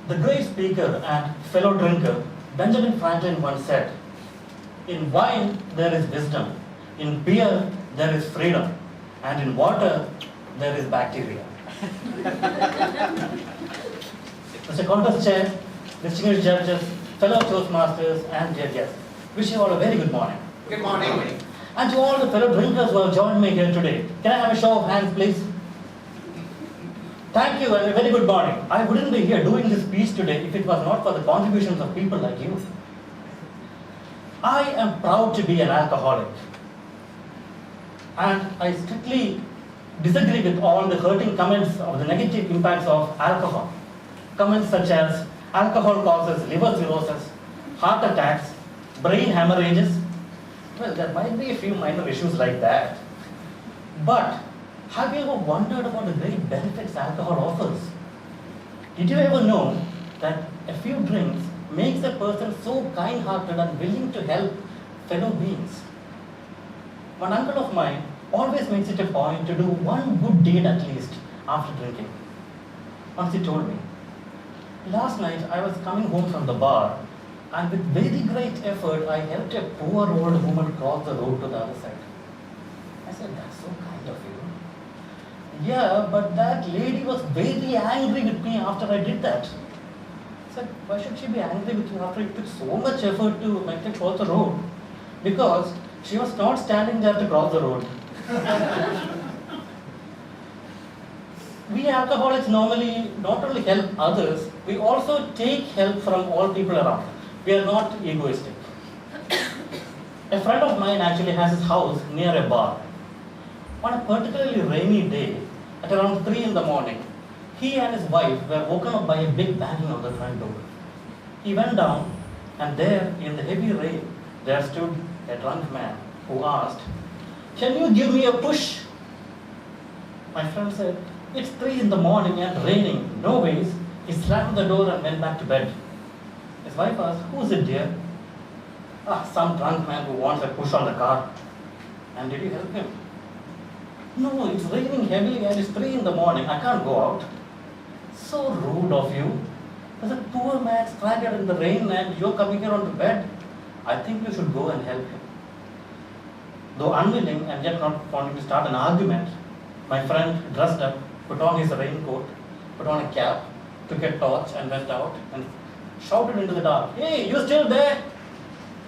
The great speaker and fellow drinker Benjamin Franklin once said, "In wine there is wisdom, in beer there is freedom, and in water there is bacteria." Mr. Contest Chair, distinguished judges, fellow toastmasters, and dear guests, wish you all a very good morning. Good morning. And to all the fellow drinkers who have joined me here today, can I have a show of hands, please? Thank you and a very good morning. I wouldn't be here doing this speech today if it was not for the contributions of people like you. I am proud to be an alcoholic. And I strictly disagree with all the hurting comments of the negative impacts of alcohol. Comments such as alcohol causes liver cirrhosis, heart attacks, brain hemorrhages. Well, there might be a few minor issues like that. But have you ever wondered about the great benefits alcohol offers? Did you ever know that a few drinks makes a person so kind-hearted and willing to help fellow beings? One uncle of mine always makes it a point to do one good deed at least after drinking. Once he told me, "Last night I was coming home from the bar and with very great effort I helped a poor old woman cross the road to the other side." I said, "That's so kind of you." "Yeah, but that lady was very angry with me after I did that." I said, "Why should she be angry with you after you took so much effort to make her cross the road?" "Because she was not standing there to cross the road." We alcoholics normally not only help others, we also take help from all people around. We are not egoistic. A friend of mine actually has his house near a bar. On a particularly rainy day, at around 3 in the morning, he and his wife were woken up by a big banging on the front door. He went down, and there, in the heavy rain, there stood a drunk man who asked, "Can you give me a push?" My friend said, "It's 3 in the morning and raining, no ways." He slammed the door and went back to bed. His wife asked, "Who's it, dear?" "Ah, some drunk man who wants a push on the car." "And did you help him?" "No, it's raining heavily and it's 3 in the morning. I can't go out." "So rude of you. There's a poor man stranded in the rain and you're coming here on the bed. I think you should go and help him." Though unwilling and yet not wanting to start an argument, my friend dressed up, put on his raincoat, put on a cap, took a torch and went out and shouted into the dark, "Hey, you still there?"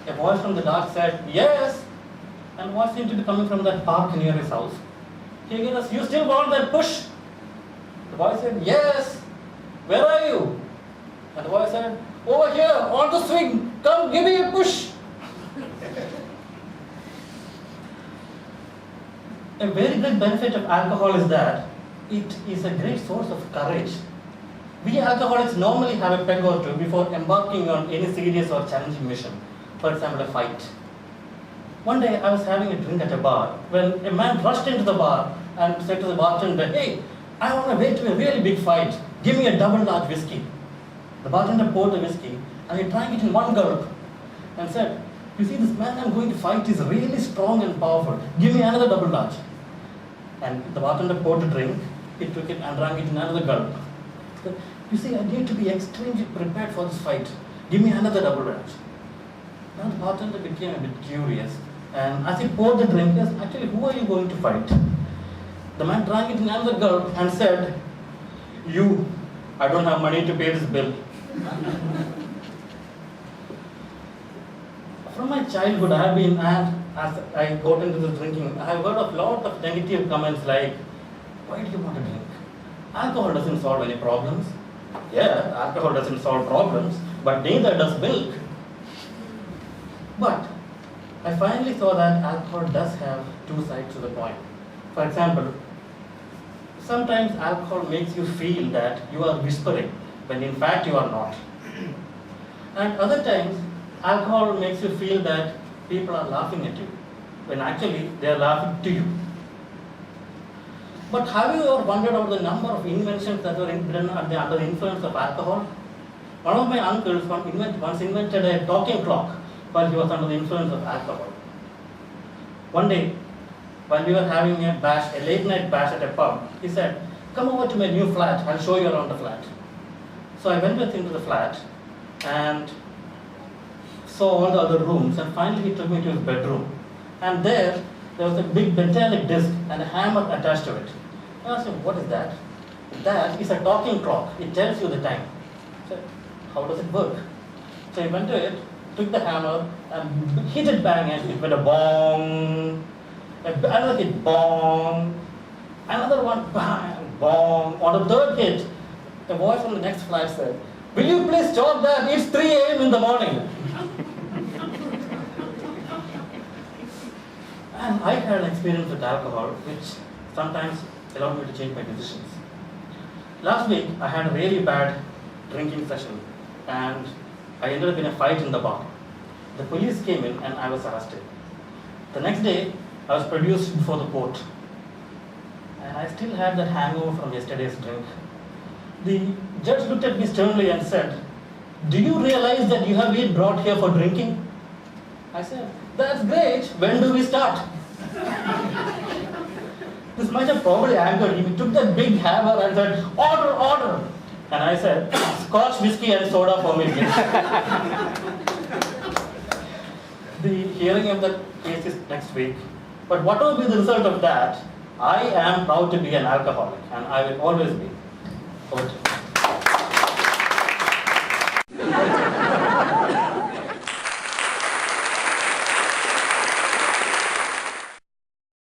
A voice from the dark said, "Yes." And voice seemed to be coming from that park near his house. He again asked, "You still want that push?" The boy said, "Yes." "Where are you?" And the boy said, "Over here, on the swing. Come, give me a push." A very great benefit of alcohol is that it is a great source of courage. We alcoholics normally have a peg or two before embarking on any serious or challenging mission. For example, a fight. One day I was having a drink at a bar when a man rushed into the bar and said to the bartender, "Hey, I want to wait to a really big fight. Give me a double large whiskey." The bartender poured the whiskey and he drank it in one gulp and said, "You see, this man I'm going to fight is really strong and powerful. Give me another double large." And the bartender poured the drink, he took it and drank it in another gulp. He said, "You see, I need to be extremely prepared for this fight. Give me another double large." Now the bartender became a bit curious. And as he poured the drink, he asked, "Actually, who are you going to fight?" The man drank it in another gulp and said, "You, I don't have money to pay this bill." From my childhood, I have been, and as I got into the drinking, I have heard of lot of negative comments like, "Why do you want to drink? Alcohol doesn't solve any problems." Yeah, alcohol doesn't solve problems, but neither does milk. But I finally saw that alcohol does have two sides to the coin. For example, sometimes alcohol makes you feel that you are whispering when in fact you are not. And other times, alcohol makes you feel that people are laughing at you when actually they are laughing to you. But have you ever wondered about the number of inventions that were done under the influence of alcohol? One of my uncles once invented a talking clock while he was under the influence of alcohol. One day, while we were having a late night bash at a pub, he said, "Come over to my new flat, I'll show you around the flat." So I went with him to the flat and saw all the other rooms, and finally he took me to his bedroom. And there was a big metallic disc and a hammer attached to it. I asked him, what is that? That is a talking clock. It tells you the time. So, how does it work? So he went to it, took the hammer, and hit it bang, and it went a bong. Another hit, bong. Another one, bang, bong. On the third hit, a voice from the next flat said, will you please stop that? It's 3 a.m. in the morning. And I had an experience with alcohol, which sometimes allowed me to change my decisions. Last week, I had a really bad drinking session, and I ended up in a fight in the bar. The police came in, and I was arrested. The next day, I was produced before the court, and I still had that hangover from yesterday's drink. The judge looked at me sternly and said, do you realize that you have been brought here for drinking? I said, that's great. When do we start? This might have probably angered him. He took that big hammer and said, order, order. And I said, Scotch, whiskey and soda for me, please. The hearing of the case is next week. But what will be the result of that? I am proud to be an alcoholic, and I will always be. Over to you.